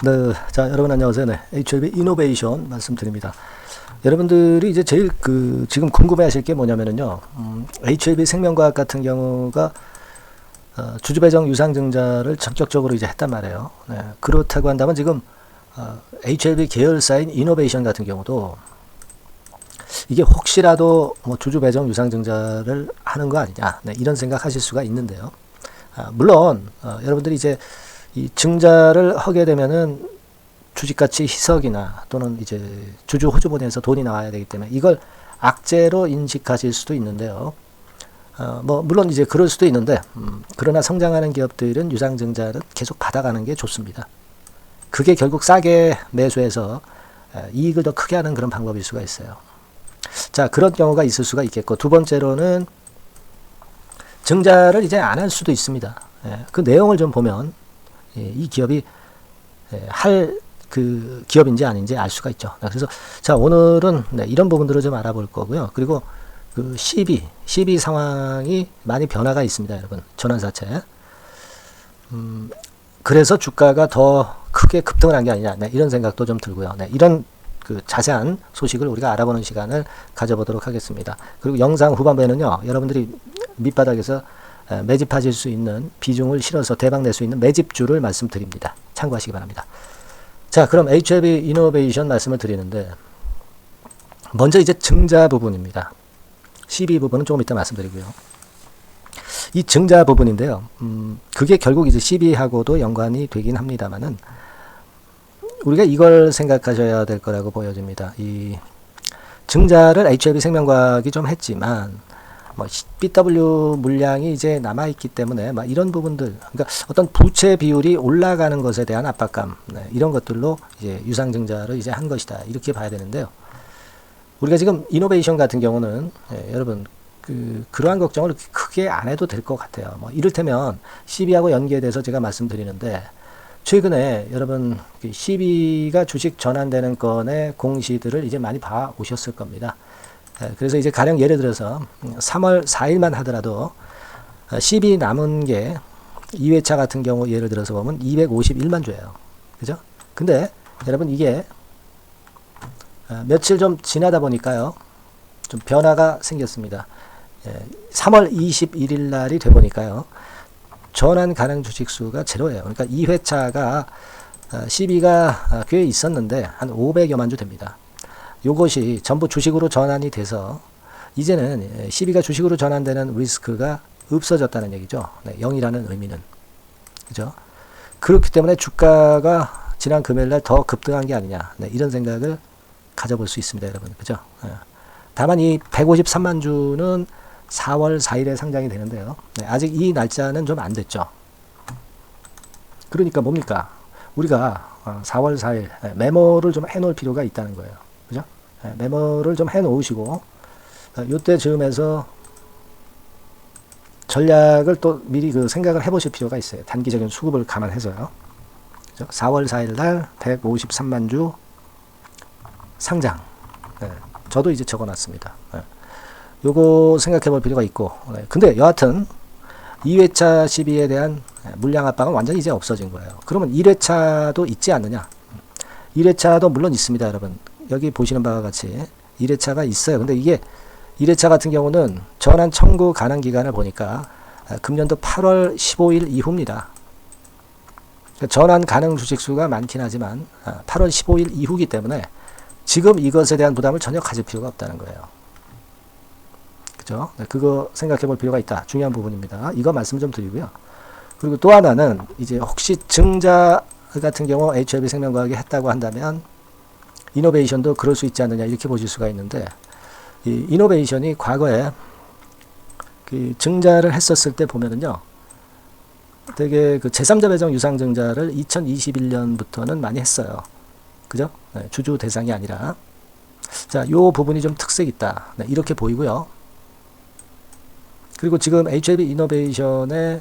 네, 자, 여러분 안녕하세요. 네, HLB 이노베이션 말씀드립니다. 여러분들이 이제 제일 지금 궁금해하실 게 뭐냐면은요, HLB 생명과학 같은 경우가 주주배정 유상증자를 적극적으로 이제 했단 말이에요. 네, 그렇다고 한다면 지금 HLB 계열사인 이노베이션 같은 경우도 이게 혹시라도 뭐 주주배정 유상증자를 하는 거 아니냐, 네, 이런 생각하실 수가 있는데요. 물론 여러분들이 이제 이 증자를 하게 되면은 주식가치 희석이나 또는 이제 주주 호주본에서 돈이 나와야 되기 때문에 이걸 악재로 인식하실 수도 있는데요. 뭐 물론 이제 그럴 수도 있는데 그러나 성장하는 기업들은 유상증자를 계속 받아가는 게 좋습니다. 그게 결국 싸게 매수해서 이익을 더 크게 하는 그런 방법일 수가 있어요. 자, 그런 경우가 있을 수가 있겠고, 두 번째로는 증자를 이제 안 할 수도 있습니다. 그 내용을 좀 보면 이 기업이 할 그 기업인지 아닌지 알 수가 있죠. 그래서 자, 오늘은 이런 부분들을 좀 알아볼 거고요. 그리고 그 CB 상황이 많이 변화가 있습니다, 여러분. 전환사채. 그래서 주가가 더 크게 급등을 한 게 아니냐, 이런 생각도 좀 들고요. 이런 그 자세한 소식을 우리가 알아보는 시간을 가져보도록 하겠습니다. 그리고 영상 후반부에는요, 여러분들이 밑바닥에서 매집하실 수 있는 비중을 실어서 대박 낼 수 있는 매집주를 말씀드립니다. 참고하시기 바랍니다. 자, 그럼 HLB 이노베이션 말씀을 드리는데, 먼저 이제 증자 부분입니다. CB 부분은 조금 이따 말씀드리고요. 이 증자 부분인데요. 그게 결국 이제 CB하고도 연관이 되긴 합니다만은, 우리가 이걸 생각하셔야 될 거라고 보여집니다. 이 증자를 HLB 생명과학이 좀 했지만, 뭐 BW 물량이 이제 남아있기 때문에 막 이런 부분들, 그러니까 어떤 부채 비율이 올라가는 것에 대한 압박감, 이런 것들로 이제 유상증자를 이제 한 것이다, 이렇게 봐야 되는데요. 우리가 지금 이노베이션 같은 경우는 여러분 그러한 걱정을 크게 안 해도 될 것 같아요. 뭐 이를테면 CB하고 연계돼서 제가 말씀드리는데, 최근에 여러분 CB가 주식 전환되는 건의 공시들을 이제 많이 봐 오셨을 겁니다. 그래서 이제 가령 예를 들어서 3월 4일만 하더라도 CB 남은 게 2회차 같은 경우 예를 들어서 보면 251만 주예요. 그죠? 근데 여러분 이게 며칠 좀 지나다 보니까요, 좀 변화가 생겼습니다. 3월 21일 날이 돼 보니까요, 전환 가능 주식 수가 제로예요. 그러니까 2회차가 CB가 꽤 있었는데 한 500여만 주 됩니다. 요것이 전부 주식으로 전환이 돼서 이제는 CB가 주식으로 전환되는 리스크가 없어졌다는 얘기죠. 0이라는 의미는. 그죠? 그렇기 때문에 주가가 지난 금요일날 더 급등한 게 아니냐, 이런 생각을 가져볼 수 있습니다, 여러분. 그죠? 다만 이 153만 주는 4월 4일에 상장이 되는데요. 아직 이 날짜는 좀 안 됐죠. 그러니까 뭡니까? 우리가 4월 4일 메모를 좀 해놓을 필요가 있다는 거예요. 그죠? 메모를 좀 해놓으시고, 요때 즈음에서 전략을 또 미리 그 생각을 해보실 필요가 있어요. 단기적인 수급을 감안해서요. 그죠? 4월 4일 날 153만 주 상장. 저도 이제 적어놨습니다. 요거 생각해 볼 필요가 있고, 근데 여하튼 2회차 CB에 대한 물량 압박은 완전히 이제 없어진 거예요. 그러면 1회차도 있지 않느냐? 1회차도 물론 있습니다, 여러분. 여기 보시는 바와 같이 1회차가 있어요. 근데 이게 1회차 같은 경우는 전환 청구 가능 기간을 보니까 금년도 8월 15일 이후입니다. 전환 가능 주식수가 많긴 하지만 8월 15일 이후기 때문에 지금 이것에 대한 부담을 전혀 가질 필요가 없다는 거예요. 그죠? 그거 생각해 볼 필요가 있다. 중요한 부분입니다. 이거 말씀 좀 드리고요. 그리고 또 하나는 이제 혹시 증자 같은 경우 HLB 생명과학이 했다고 한다면 이노베이션도 그럴 수 있지 않느냐, 이렇게 보실 수가 있는데, 이 이노베이션이 과거에 그 증자를 했었을 때 보면은요, 되게 그 제3자 배정 유상증자를 2021년부터는 많이 했어요. 그죠? 주주 대상이 아니라. 자, 요 부분이 좀 특색 있다, 이렇게 보이고요. 그리고 지금 HLB 이노베이션의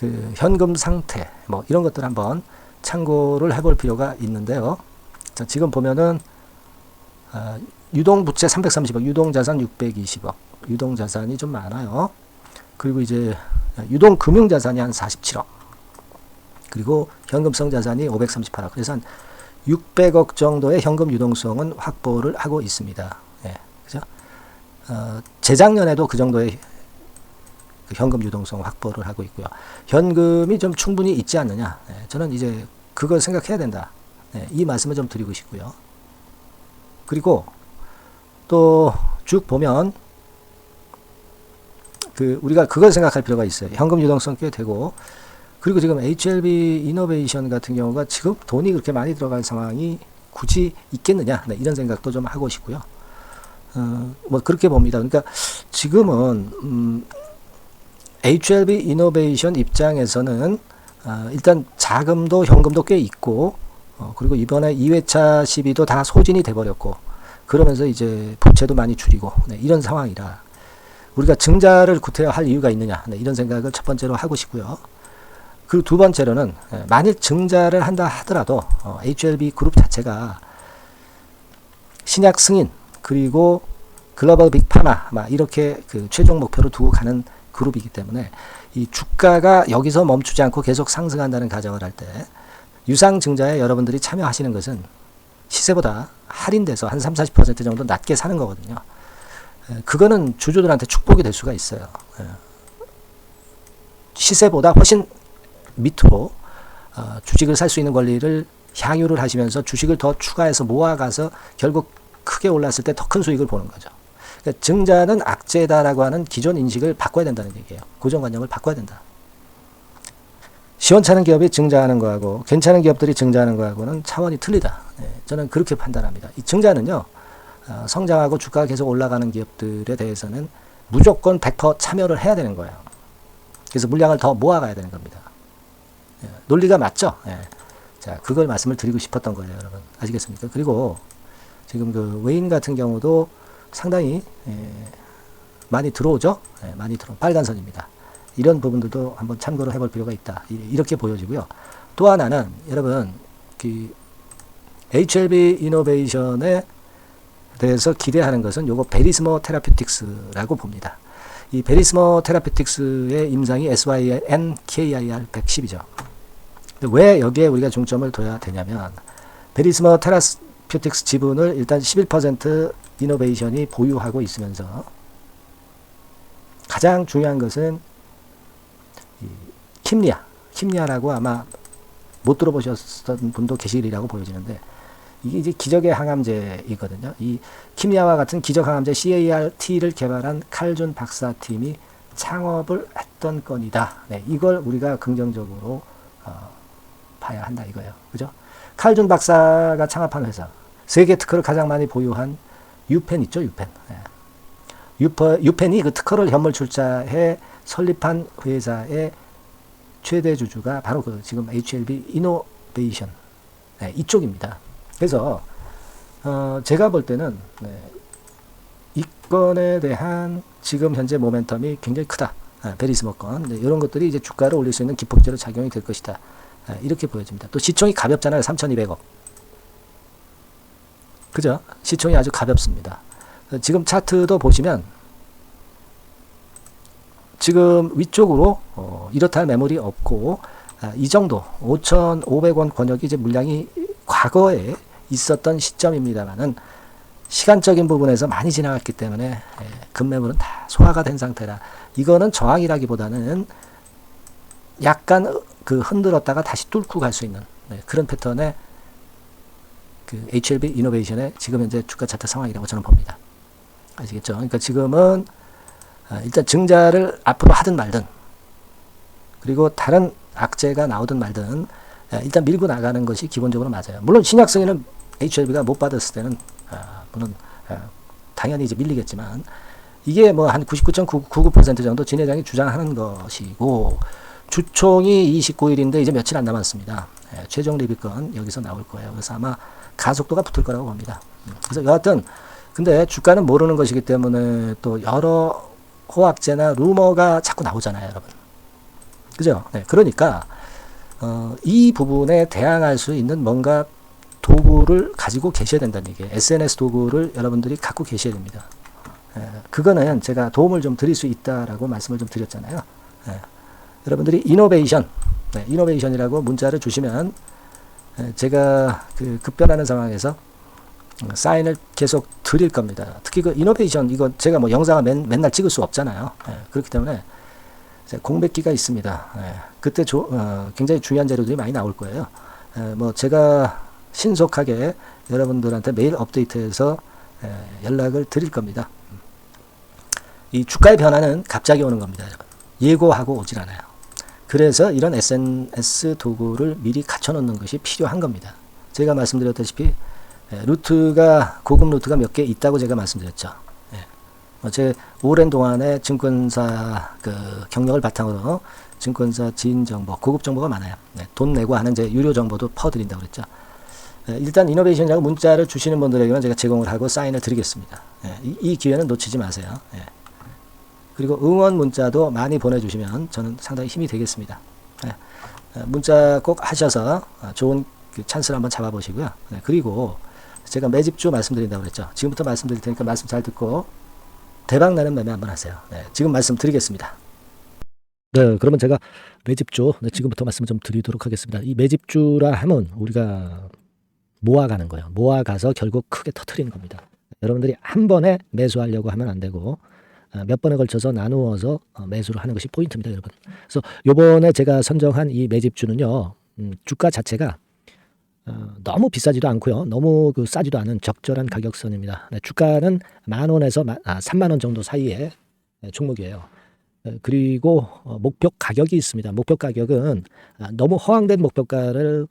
그 현금 상태, 뭐 이런 것들 한번 참고를 해볼 필요가 있는데요. 자, 지금 보면은 유동부채 330억, 유동자산 620억, 유동자산이 좀 많아요. 그리고 이제 유동금융자산이 한 47억. 그리고 현금성 자산이 538억. 그래서 한 600억 정도의 현금 유동성은 확보를 하고 있습니다. 예, 그죠? 재작년에도 그 정도의 그 현금 유동성 확보를 하고 있고요. 현금이 좀 충분히 있지 않느냐. 예, 저는 이제 그걸 생각해야 된다. 예, 이 말씀을 좀 드리고 싶고요. 그리고 또 쭉 보면 우리가 그걸 생각할 필요가 있어요. 현금 유동성 꽤 되고, 그리고 지금 HLB 이노베이션 같은 경우가 지금 돈이 그렇게 많이 들어갈 상황이 굳이 있겠느냐, 네, 이런 생각도 좀 하고 싶고요. 뭐 그렇게 봅니다. 그러니까 지금은 HLB 이노베이션 입장에서는 일단 자금도 현금도 꽤 있고, 그리고 이번에 2회차 시비도 다 소진이 돼버렸고, 그러면서 이제 부채도 많이 줄이고, 네, 이런 상황이라 우리가 증자를 구태여 할 이유가 있느냐, 네, 이런 생각을 첫 번째로 하고 싶고요. 그리고 두 번째로는 만일 증자를 한다 하더라도 HLB 그룹 자체가 신약 승인 그리고 글로벌 빅파마 이렇게 그 최종 목표로 두고 가는 그룹이기 때문에 이 주가가 여기서 멈추지 않고 계속 상승한다는 가정을 할 때 유상 증자에 여러분들이 참여하시는 것은 시세보다 할인돼서 한 30-40% 정도 낮게 사는 거거든요. 그거는 주주들한테 축복이 될 수가 있어요. 시세보다 훨씬 밑으로 주식을 살 수 있는 권리를 향유를 하시면서 주식을 더 추가해서 모아가서 결국 크게 올랐을 때 더 큰 수익을 보는 거죠. 그러니까 증자는 악재다라고 하는 기존 인식을 바꿔야 된다는 얘기예요. 고정관념을 바꿔야 된다. 시원찮은 기업이 증자하는 거하고 괜찮은 기업들이 증자하는 거하고는 차원이 틀리다. 저는 그렇게 판단합니다. 이 증자는요, 성장하고 주가가 계속 올라가는 기업들에 대해서는 무조건 100% 참여를 해야 되는 거예요. 그래서 물량을 더 모아가야 되는 겁니다. 논리가 맞죠? 자, 그걸 말씀을 드리고 싶었던 거예요, 여러분. 아시겠습니까? 그리고 지금 그 외인 같은 경우도 상당히 많이 들어오죠? 많이 들어온 빨간선입니다. 이런 부분들도 한번 참고를 해볼 필요가 있다. 이렇게 보여지고요. 또 하나는 여러분 그 HLB 이노베이션에 대해서 기대하는 것은 요거 베리스모 테라퓨틱스라고 봅니다. 이 베리스모 테라퓨틱스의 임상이 SYNKIR 110이죠. 왜 여기에 우리가 중점을 둬야 되냐면 베리스모 테라퓨틱스 지분을 일단 11% 이노베이션이 보유하고 있으면서 가장 중요한 것은 킴리아라고 아마 못 들어보셨던 분도 계시리라고 보여지는데 이게 이제 기적의 항암제이거든요. 이 킴리아와 같은 기적 항암제 CAR-T를 개발한 칼준 박사팀이 창업을 했던 건이다. 네, 이걸 우리가 긍정적으로 봐야 한다 이거예요. 그죠? 칼준 박사가 창업한 회사, 세계 특허를 가장 많이 보유한 유펜 있죠, 유펜. 네. 유펜이 그 특허를 현물 출자해 설립한 회사의 최대 주주가 바로 그 지금 HLB 이노베이션 이쪽입니다. 그래서 제가 볼 때는 이 건에 대한 지금 현재 모멘텀이 굉장히 크다. 베리스모 건 이런 것들이 이제 주가를 올릴 수 있는 기폭제로 작용이 될 것이다. 이렇게 보여집니다. 또 시총이 가볍잖아요. 3,200억. 그죠? 시총이 아주 가볍습니다. 지금 차트도 보시면 지금 위쪽으로 이렇다 할 매물이 없고 이 정도 5,500원 권역이 이제 물량이 과거에 있었던 시점입니다만은 시간적인 부분에서 많이 지나갔기 때문에 급매물은 다 소화가 된 상태라 이거는 저항이라기보다는 약간 그 흔들었다가 다시 뚫고 갈 수 있는 그런 패턴의 그 HLB 이노베이션의 지금 현재 주가 차트 상황이라고 저는 봅니다. 아시겠죠? 그러니까 지금은 일단 증자를 앞으로 하든 말든 그리고 다른 악재가 나오든 말든 일단 밀고 나가는 것이 기본적으로 맞아요. 물론 신약 승인은 HLB가 못 받았을 때는 물론 당연히 이제 밀리겠지만 이게 뭐 한 99.99% 정도 진 회장이 주장하는 것이고 주총이 29일인데 이제 며칠 안 남았습니다. 최종 리뷰건 여기서 나올 거예요. 그래서 아마 가속도가 붙을 거라고 봅니다. 그래서 여하튼 근데 주가는 모르는 것이기 때문에 또 여러 호악제나 루머가 자꾸 나오잖아요, 여러분. 그죠? 네, 그러니까 이 부분에 대항할 수 있는 뭔가 도구를 가지고 계셔야 된다는 얘기예요. SNS 도구를 여러분들이 갖고 계셔야 됩니다. 그거는 제가 도움을 좀 드릴 수 있다라고 말씀을 좀 드렸잖아요. 여러분들이 이노베이션, 네, 이노베이션이라고 문자를 주시면 제가 그 급변하는 상황에서 사인을 계속 드릴 겁니다. 특히 그 이노베이션 이거 제가 뭐 영상을 맨날 찍을 수 없잖아요. 그렇기 때문에 공백기가 있습니다. 그때 굉장히 중요한 자료들이 많이 나올 거예요. 뭐 제가 신속하게 여러분들한테 매일 업데이트해서 연락을 드릴 겁니다. 이 주가의 변화는 갑자기 오는 겁니다, 여러분. 예고하고 오질 않아요. 그래서 이런 SNS 도구를 미리 갖춰놓는 것이 필요한 겁니다. 제가 말씀드렸다시피 루트가 고급 루트가 몇 개 있다고 제가 말씀드렸죠. 제 오랜 동안의 증권사 그 경력을 바탕으로 증권사 지인 정보, 고급 정보가 많아요. 돈 내고 하는 제 유료 정보도 퍼드린다고 그랬죠. 일단 이노베이션이라고 문자를 주시는 분들에게는 제가 제공을 하고 사인을 드리겠습니다. 이 기회는 놓치지 마세요. 그리고 응원 문자도 많이 보내주시면 저는 상당히 힘이 되겠습니다. 문자 꼭 하셔서 좋은 그 찬스를 한번 잡아보시고요. 그리고 제가 매집주 말씀드린다고 그랬죠. 지금부터 말씀드릴 테니까 말씀 잘 듣고 대박 나는 매매 한번 하세요. 지금 말씀드리겠습니다. 네, 그러면 제가 매집주 지금부터 말씀 좀 드리도록 하겠습니다. 이 매집주라 하면 우리가 모아가는 거예요. 모아가서 결국 크게 터트리는 겁니다. 여러분들이 한 번에 매수하려고 하면 안 되고 몇 번에 걸쳐서 나누어서 매수를 하는 것이 포인트입니다, 여러분. 그래서 요번에 제가 선정한 이 매집주는요, 주가 자체가 너무 비싸지도 않고요, 너무 그 싸지도 않은 적절한 가격선입니다. 주가는 10,000원에서 30,000원 정도 사이의 종목이에요. 그리고 목표 가격이 있습니다. 목표 가격은 너무 허황된 목표가를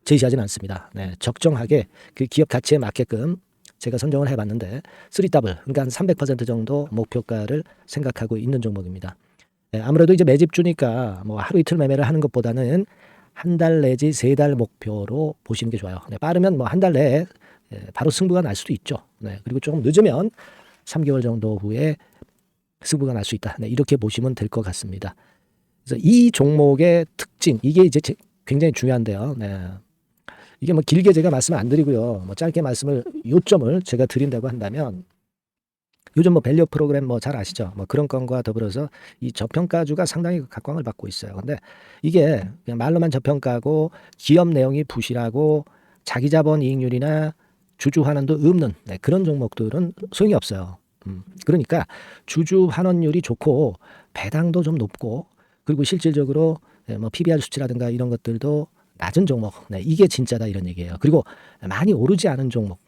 제시하지는 않습니다. 적정하게 그 기업 가치에 맞게끔 제가 선정을 해봤는데 3W, 그러니까 한 300% 정도 목표가를 생각하고 있는 종목입니다. 아무래도 이제 매집주니까 뭐 하루 이틀 매매를 하는 것보다는 한 달 내지 3달 목표로 보시는 게 좋아요. 빠르면 뭐 한 달 내에 바로 승부가 날 수도 있죠. 그리고 조금 늦으면 3개월 정도 후에 승부가 날 수 있다. 이렇게 보시면 될 것 같습니다. 그래서 이 종목의 특징, 이게 이제 굉장히 중요한데요. 이게 뭐 길게 제가 말씀을 안 드리고요. 뭐 짧게 요점을 제가 드린다고 한다면, 요즘 뭐 밸류 프로그램 뭐 잘 아시죠? 뭐 그런 건과 더불어서 이 저평가주가 상당히 각광을 받고 있어요. 근데 이게 그냥 말로만 저평가고 기업 내용이 부실하고 자기 자본 이익률이나 주주 환원도 없는 그런 종목들은 소용이 없어요. 그러니까 주주 환원율이 좋고 배당도 좀 높고 그리고 실질적으로 뭐 PBR 수치라든가 이런 것들도 낮은 종목, 이게 진짜다 이런 얘기예요. 그리고 많이 오르지 않은 종목,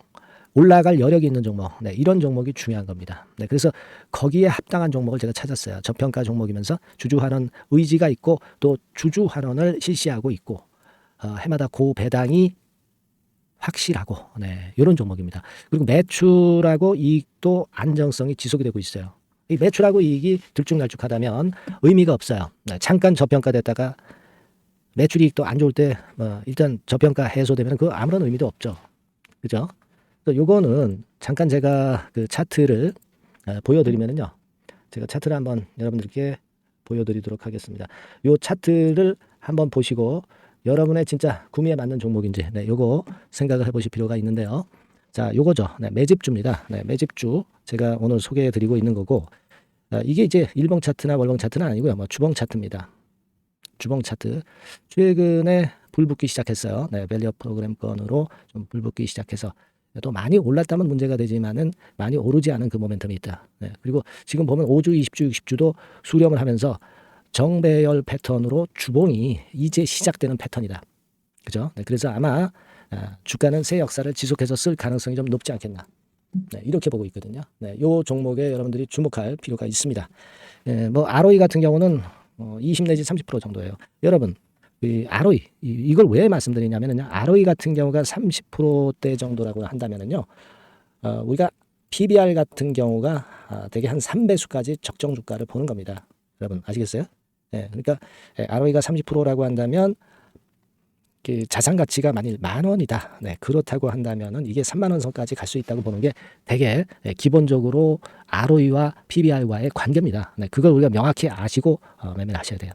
올라갈 여력이 있는 종목, 이런 종목이 중요한 겁니다. 그래서 거기에 합당한 종목을 제가 찾았어요. 저평가 종목이면서 주주 환원 의지가 있고 또 주주 환원을 실시하고 있고 해마다 고배당이 확실하고 이런 종목입니다. 그리고 매출하고 이익도 안정성이 지속이 되고 있어요. 이 매출하고 이익이 들쭉날쭉하다면 의미가 없어요. 잠깐 저평가됐다가 매출 이익도 안 좋을 때 일단 저평가 해소되면 그 아무런 의미도 없죠. 그죠? 요거는 잠깐 제가 그 차트를 보여드리면은요. 제가 차트를 한번 여러분들께 보여드리도록 하겠습니다. 요 차트를 한번 보시고 여러분의 진짜 구미에 맞는 종목인지 요거 생각을 해보실 필요가 있는데요. 자, 요거죠. 매집주입니다. 매집주 제가 오늘 소개해드리고 있는 거고 이게 이제 일봉 차트나 월봉 차트는 아니고요. 뭐 주봉 차트입니다. 주봉 차트 최근에 불붙기 시작했어요. 밸류 프로그램 건으로 좀 불붙기 시작해서 또 많이 올랐다면 문제가 되지만은 많이 오르지 않은 그 모멘텀이 있다. 그리고 지금 보면 5주, 20주, 60주도 수렴을 하면서 정배열 패턴으로 주봉이 이제 시작되는 패턴이다. 그죠? 그래서 아마 주가는 새 역사를 지속해서 쓸 가능성이 좀 높지 않겠나. 이렇게 보고 있거든요. 요 종목에 여러분들이 주목할 필요가 있습니다. 뭐 ROE 같은 경우는 20 내지 30% 정도예요. 여러분, 이 ROE 이걸 왜 말씀드리냐면요. ROE 같은 경우가 30%대 정도라고 한다면은요. 우리가 PBR 같은 경우가 대개 한 3배수까지 적정 주가를 보는 겁니다. 여러분 아시겠어요? 그러니까 ROE가 30%라고 한다면 그 자산 가치가 만일 10,000원이다. 그렇다고 한다면은 이게 30,000원 선까지 갈 수 있다고 보는 게 되게 기본적으로 ROE와 PBR과의 관계입니다. 그걸 우리가 명확히 아시고 매매를 하셔야 돼요.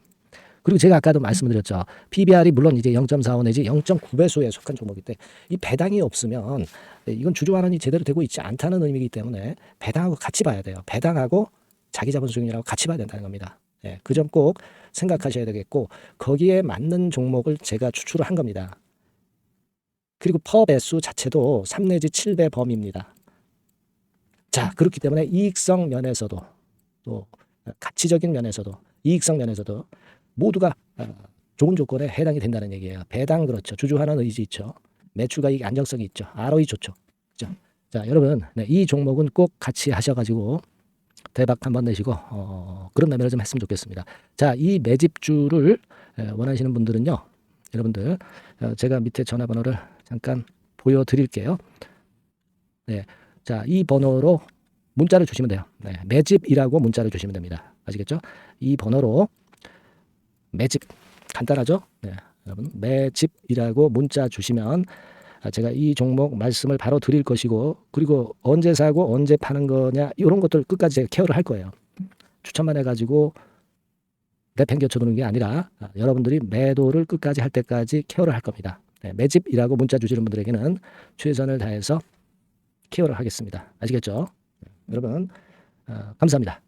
그리고 제가 아까도 말씀드렸죠. PBR이 물론 이제 0.45 내지 0.9배수에 속한 종목인데 이 배당이 없으면 이건 주주 환원이 제대로 되고 있지 않다는 의미이기 때문에 배당하고 같이 봐야 돼요. 배당하고 자기 자본 수익률하고 같이 봐야 된다는 겁니다. 예, 그 점 꼭 생각하셔야 되겠고 거기에 맞는 종목을 제가 추출을 한 겁니다. 그리고 퍼 배수 자체도 3 내지 7배 범위입니다. 자, 그렇기 때문에 이익성 면에서도 또 가치적인 면에서도 이익성 면에서도 모두가 좋은 조건에 해당이 된다는 얘기예요. 배당 그렇죠. 주주환원 의지 있죠. 매출가익 안정성이 있죠. ROE 좋죠. 그죠? 자, 여러분, 네, 이 종목은 꼭 같이 하셔가지고 대박 한번 내시고 그런 매매를 좀 했으면 좋겠습니다. 자, 이 매집주를 원하시는 분들은요, 여러분들 제가 밑에 전화번호를 잠깐 보여드릴게요. 네, 자, 이 번호로 문자를 주시면 돼요. 네, 매집이라고 문자를 주시면 됩니다. 아시겠죠? 이 번호로 매집 간단하죠? 네, 여러분 매집이라고 문자 주시면 제가 이 종목 말씀을 바로 드릴 것이고 그리고 언제 사고 언제 파는 거냐 이런 것들 끝까지 제가 케어를 할 거예요. 추천만 해가지고 내팽겨쳐 두는 게 아니라 여러분들이 매도를 끝까지 할 때까지 케어를 할 겁니다. 네, 매집이라고 문자 주시는 분들에게는 최선을 다해서 케어를 하겠습니다. 아시겠죠? 네, 여러분 감사합니다.